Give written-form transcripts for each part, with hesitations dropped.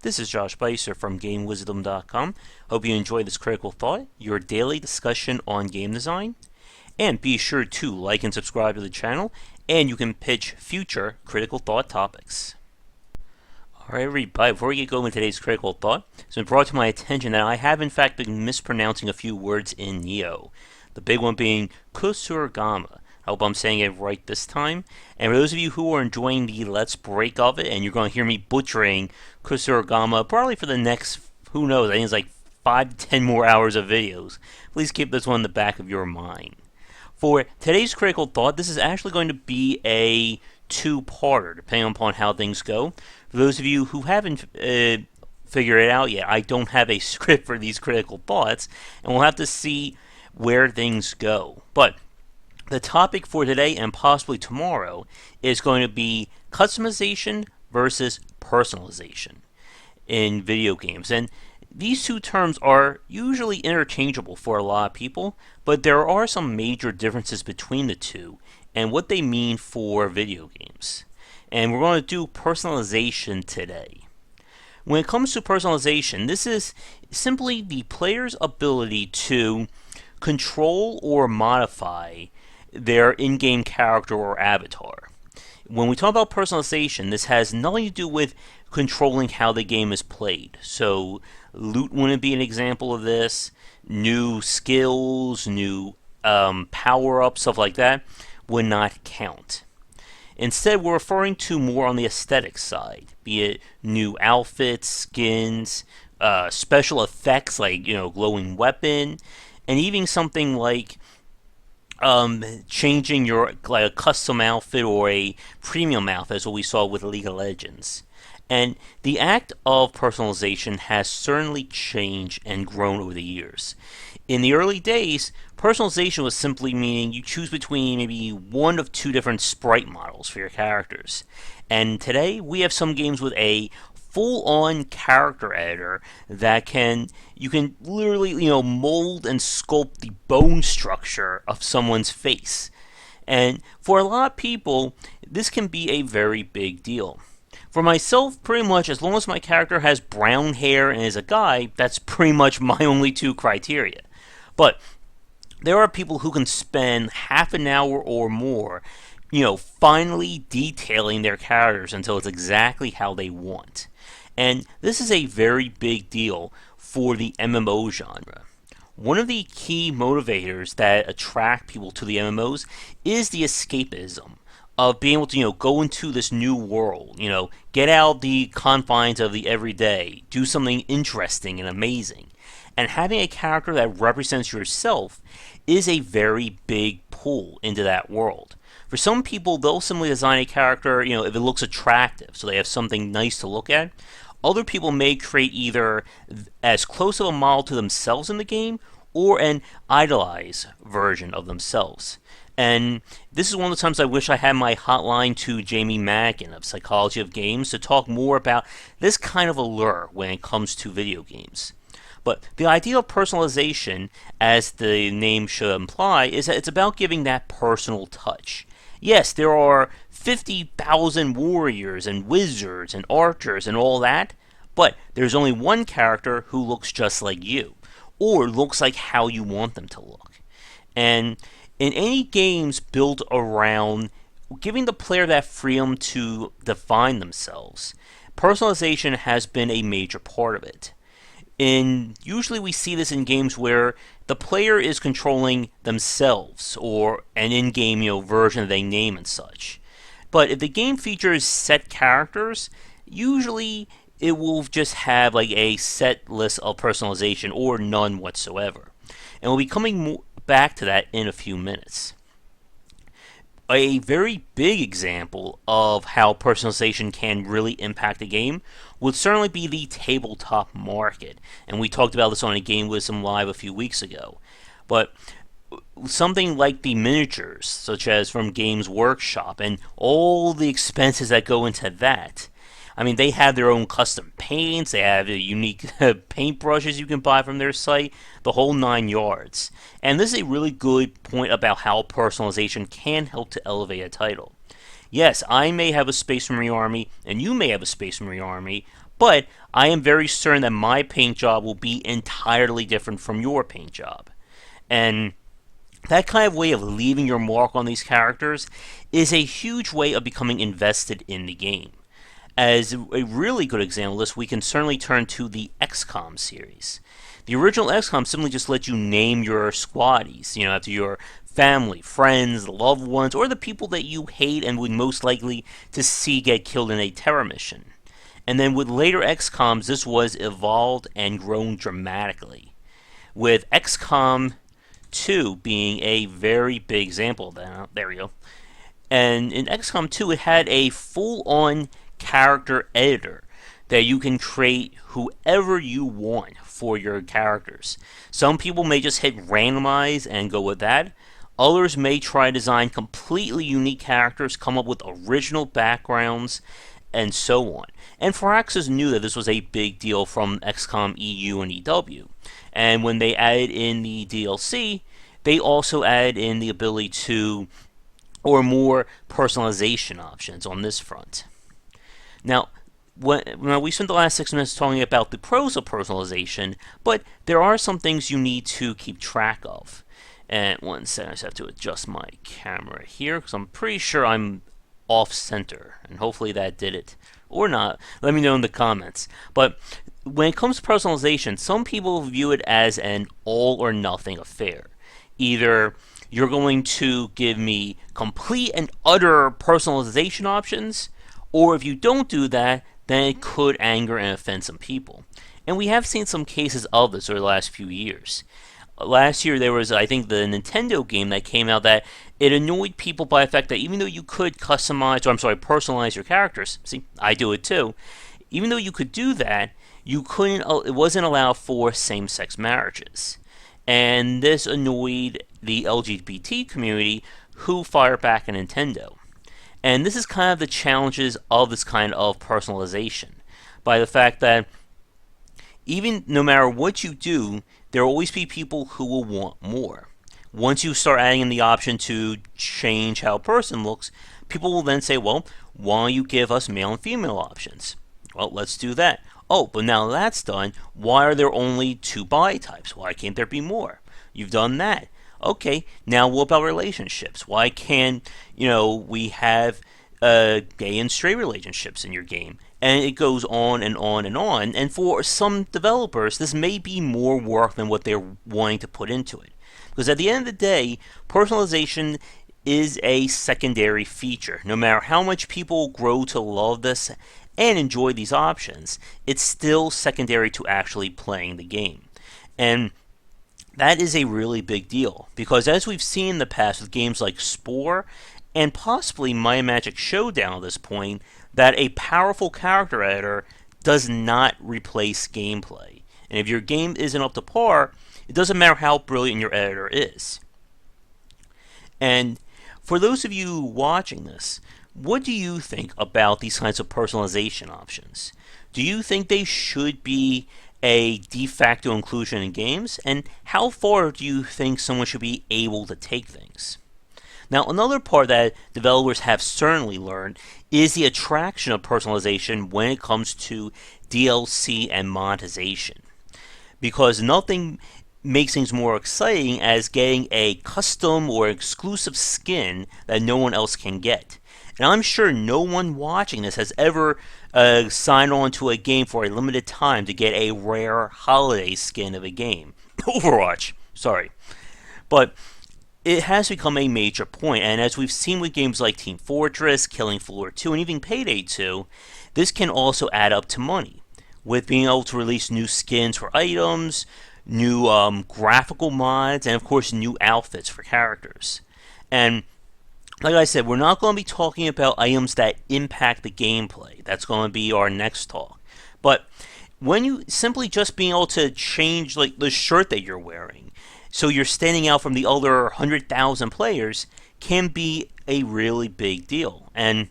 This is Josh Bycer from GameWisdom.com. Hope you enjoy this critical thought, your daily discussion on game design. And be sure to like and subscribe to the channel, and you can pitch future critical thought topics. Alright everybody, before we get going with today's critical thought, it's been brought to my attention that I have in fact been mispronouncing a few words in Neo. The big one being Kusuragama. I hope I'm saying it right this time. And for those of you who are enjoying the Let's Break of it, and you're going to hear me butchering Kusuragama probably for the next, who knows, I think it's like 5 to 10 more hours of videos, please keep this one in the back of your mind. For today's critical thought, this is actually going to be a two-parter, depending upon how things go. For those of you who haven't figured it out yet, I don't have a script for these critical thoughts, and we'll have to see where things go. But the topic for today and possibly tomorrow is going to be customization versus personalization in video games. And these two terms are usually interchangeable for a lot of people, but there are some major differences between the two and what they mean for video games. And we're going to do personalization today. When it comes to personalization, this is simply the player's ability to control or modify their in-game character or avatar. When we talk about personalization, this has nothing to do with controlling how the game is played. So loot wouldn't be an example of this. New skills, new power-ups, stuff like that would not count. Instead, we're referring to more on the aesthetic side, be it new outfits, skins, special effects like glowing weapon, and even something like changing your a custom outfit or a premium outfit, as what we saw with League of Legends. And the act of personalization has certainly changed and grown over the years. In the early days, personalization was simply meaning you choose between maybe one of two different sprite models for your characters. And today, we have some games with a full-on character editor that you can literally mold and sculpt the bone structure of someone's face. And for a lot of people, this can be a very big deal. For myself, pretty much as long as my character has brown hair and is a guy, that's pretty much my only two criteria. But there are people who can spend half an hour or more finally detailing their characters until it's exactly how they want. And this is a very big deal for the MMO genre. One of the key motivators that attract people to the MMOs is the escapism of being able to go into this new world, get out the confines of the everyday, do something interesting and amazing. And having a character that represents yourself is a very big pull into that world. For some people, they'll simply design a character, if it looks attractive, so they have something nice to look at. Other people may create either as close of a model to themselves in the game or an idealized version of themselves. And this is one of the times I wish I had my hotline to Jamie Madigan of Psychology of Games to talk more about this kind of allure when it comes to video games. But the idea of personalization, as the name should imply, is that it's about giving that personal touch. Yes, there are 50,000 warriors and wizards and archers and all that, but there's only one character who looks just like you, or looks like how you want them to look. And in any games built around giving the player that freedom to define themselves, personalization has been a major part of it. And usually we see this in games where the player is controlling themselves or an in-game version that they name and such. But if the game features set characters, usually it will just have like a set list of personalization or none whatsoever. And we'll be coming back to that in a few minutes. A very big example of how personalization can really impact a game would certainly be the tabletop market. And we talked about this on a Game Wisdom Live a few weeks ago. But something like the miniatures, such as from Games Workshop, and all the expenses that go into that. I mean, they have their own custom paints, they have unique paintbrushes you can buy from their site, the whole 9 yards. And this is a really good point about how personalization can help to elevate a title. Yes, I may have a Space Marine army, and you may have a Space Marine army, But I am very certain that my paint job will be entirely different from your paint job. And that kind of way of leaving your mark on these characters is a huge way of becoming invested in the game. As a really good example of this, we can certainly turn to the XCOM series. The original XCOM simply just let you name your squaddies, after your family, friends, loved ones, or the people that you hate and would most likely to see get killed in a terror mission. And then with later XCOMs, this was evolved and grown dramatically, with XCOM 2 being a very big example of that. There we go. And in XCOM 2, it had a full-on character editor that you can create whoever you want for your characters. Some people may just hit randomize and go with that. Others may try to design completely unique characters, come up with original backgrounds, and so on. And Firaxis knew that this was a big deal from XCOM EU and EW. And when they added in the DLC, they also added in the ability to, or more personalization options on this front. Now, we spent the last 6 minutes talking about the pros of personalization, but there are some things you need to keep track of. And one second, I just have to adjust my camera here, because I'm pretty sure I'm off-center, and hopefully that did it. Or not, let me know in the comments. But when it comes to personalization, some people view it as an all-or-nothing affair. Either you're going to give me complete and utter personalization options, or if you don't do that, then it could anger and offend some people. And we have seen some cases of this over the last few years. Last year there was, I think, the Nintendo game that came out that it annoyed people by the fact that even though you could personalize your characters, see, I do it too, even though you could do that, you couldn't, it wasn't allowed for same-sex marriages. And this annoyed the LGBT community, who fired back at Nintendo. And this is kind of the challenges of this kind of personalization, by the fact that even no matter what you do, there will always be people who will want more. Once you start adding in the option to change how a person looks, people will then say, well, why don't you give us male and female options? Well, let's do that. Oh, but now that's done, why are there only 2 body types? Why can't there be more? You've done that. Okay, now what about relationships? Why can't, we have gay and straight relationships in your game? And it goes on and on and on. And for some developers, this may be more work than what they're wanting to put into it. Because at the end of the day, personalization is a secondary feature. No matter how much people grow to love this and enjoy these options, it's still secondary to actually playing the game. And that is a really big deal, because as we've seen in the past with games like Spore and possibly Might and Magic Showdown at this point, that a powerful character editor does not replace gameplay. And if your game isn't up to par, it doesn't matter how brilliant your editor is. And for those of you watching this, what do you think about these kinds of personalization options? Do you think they should be a de facto inclusion in games? And how far do you think someone should be able to take things? Now, another part that developers have certainly learned is the attraction of personalization when it comes to DLC and monetization. Because nothing makes things more exciting as getting a custom or exclusive skin that no one else can get. And I'm sure no one watching this has ever signed on to a game for a limited time to get a rare holiday skin of a game. Overwatch, sorry. But it has become a major point, and as we've seen with games like Team Fortress, Killing Floor 2, and even Payday 2, this can also add up to money, with being able to release new skins for items, new graphical mods, and of course new outfits for characters. And like I said, we're not going to be talking about items that impact the gameplay. That's going to be our next talk. But when you simply just being able to change like the shirt that you're wearing, so you're standing out from the other 100,000 players, can be a really big deal. And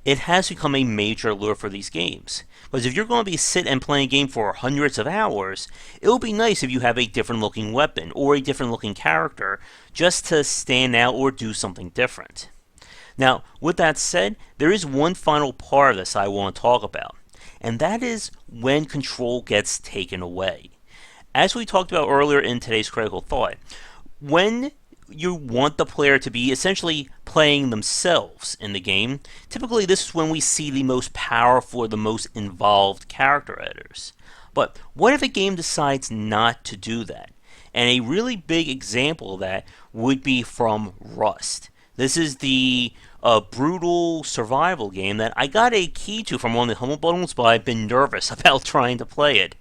it has become a major lure for these games. Because if you're going to be sit and playing a game for hundreds of hours, it will be nice if you have a different looking weapon or a different looking character just to stand out or do something different. Now, with that said, there is one final part of this I want to talk about. and that is when control gets taken away. As we talked about earlier in today's critical thought, when you want the player to be essentially playing themselves in the game, typically this is when we see the most powerful or the most involved character editors. But what if a game decides not to do that? And a really big example of that would be from Rust. This is the brutal survival game that I got a key to from one of the Humble Bundles, but I've been nervous about trying to play it.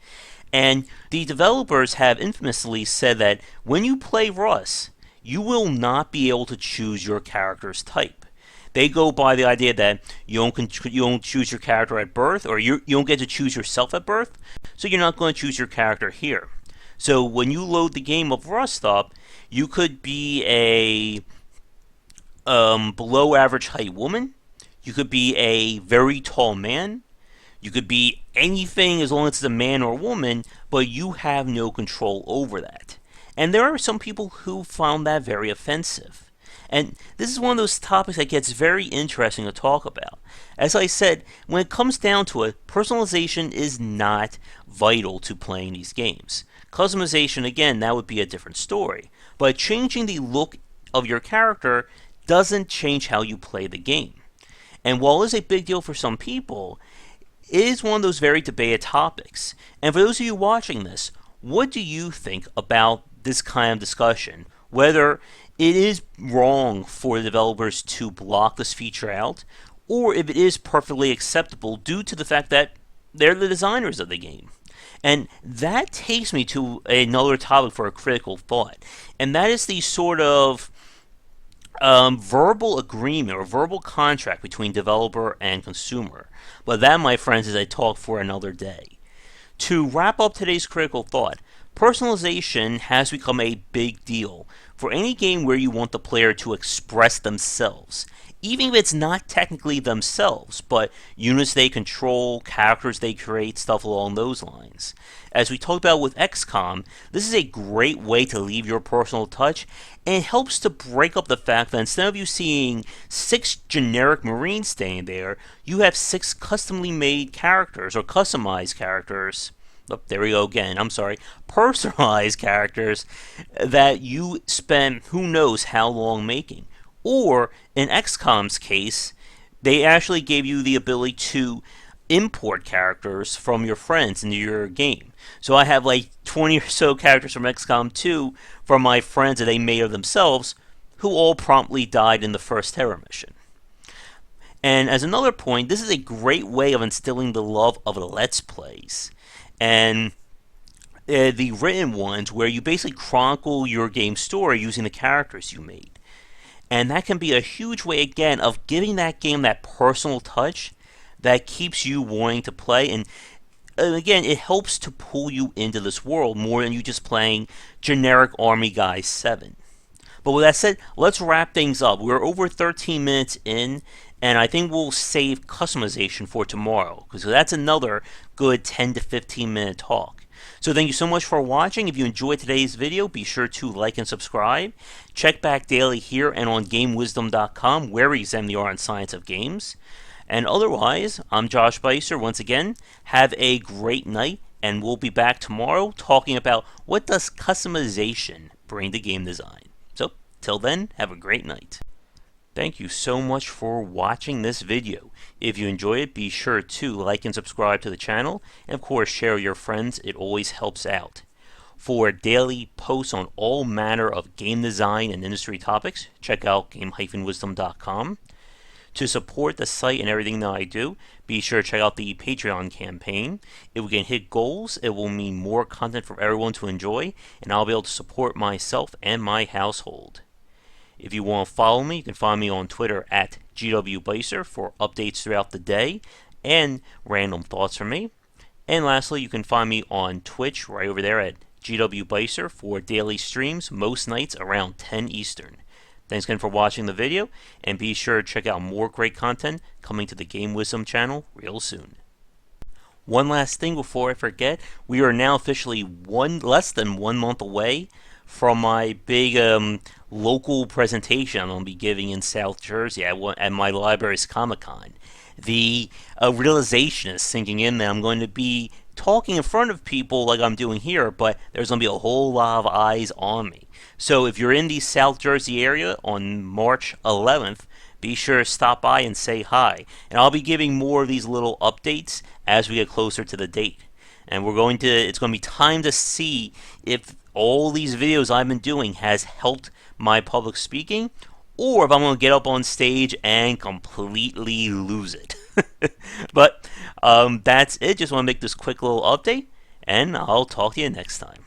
And the developers have infamously said that when you play Rust, you will not be able to choose your character's type. They go by the idea that you don't choose your character at birth, or you don't get to choose yourself at birth, so you're not going to choose your character here. So when you load the game of Rust up, you could be a below average height woman, you could be a very tall man, you could be anything as long as it's a man or woman, but you have no control over that. And there are some people who found that very offensive. And this is one of those topics that gets very interesting to talk about. As I said, when it comes down to it, personalization is not vital to playing these games. Customization, again, that would be a different story. But changing the look of your character doesn't change how you play the game. And while it is a big deal for some people, it is one of those very debated topics. And for those of you watching this, what do you think about this kind of discussion? Whether it is wrong for the developers to block this feature out, or if it is perfectly acceptable due to the fact that they're the designers of the game. And that takes me to another topic for a critical thought, and that is the sort of verbal agreement or verbal contract between developer and consumer. But that, my friends, is a talk for another day. To wrap up today's critical thought, personalization has become a big deal for any game where you want the player to express themselves, even if it's not technically themselves, but units they control, characters they create, stuff along those lines. As we talked about with XCOM, this is a great way to leave your personal touch, and it helps to break up the fact that instead of you seeing 6 generic Marines standing there, you have 6 customly made characters, or customized characters. Oh, there we go again, I'm sorry. Personalized characters that you spent who knows how long making. Or, in XCOM's case, they actually gave you the ability to import characters from your friends into your game. So I have like 20 or so characters from XCOM 2 from my friends that they made of themselves, who all promptly died in the first terror mission. And as another point, this is a great way of instilling the love of Let's Plays. And the written ones where you basically chronicle your game story using the characters you made. And that can be a huge way, again, of giving that game that personal touch that keeps you wanting to play. And again, it helps to pull you into this world more than you just playing generic Army Guy 7. But with that said, let's wrap things up. We're over 13 minutes in, and I think we'll save customization for tomorrow, because that's another good 10 to 15 minute talk. So thank you so much for watching. If you enjoyed today's video, be sure to like and subscribe. Check back daily here and on GameWisdom.com, where we examine the art and science of games. And otherwise, I'm Josh Bycer. Once again, have a great night, and we'll be back tomorrow talking about what does customization bring to game design. So, till then, have a great night. Thank you so much for watching this video. If you enjoy it, be sure to like and subscribe to the channel, and of course share with your friends. It always helps out. For daily posts on all manner of game design and industry topics, check out game-wisdom.com. To support the site and everything that I do, be sure to check out the Patreon campaign. If we can hit goals, it will mean more content for everyone to enjoy, and I'll be able to support myself and my household. If you want to follow me, you can find me on Twitter at GWBycer for updates throughout the day and random thoughts from me. And lastly, you can find me on Twitch right over there at GWBycer for daily streams most nights around 10 Eastern. Thanks again for watching the video, and be sure to check out more great content coming to the Game Wisdom channel real soon. One last thing before I forget, we are now officially less than 1 month away from my big local presentation I'm going to be giving in South Jersey at my library's Comic-Con. The realization is sinking in that I'm going to be talking in front of people like I'm doing here, but there's going to be a whole lot of eyes on me. So if you're in the South Jersey area on March 11th, be sure to stop by and say hi. And I'll be giving more of these little updates as we get closer to the date. And it's going to be time to see if all these videos I've been doing has helped my public speaking, or if I'm going to get up on stage and completely lose it. But that's it. Just want to make this quick little update, and I'll talk to you next time.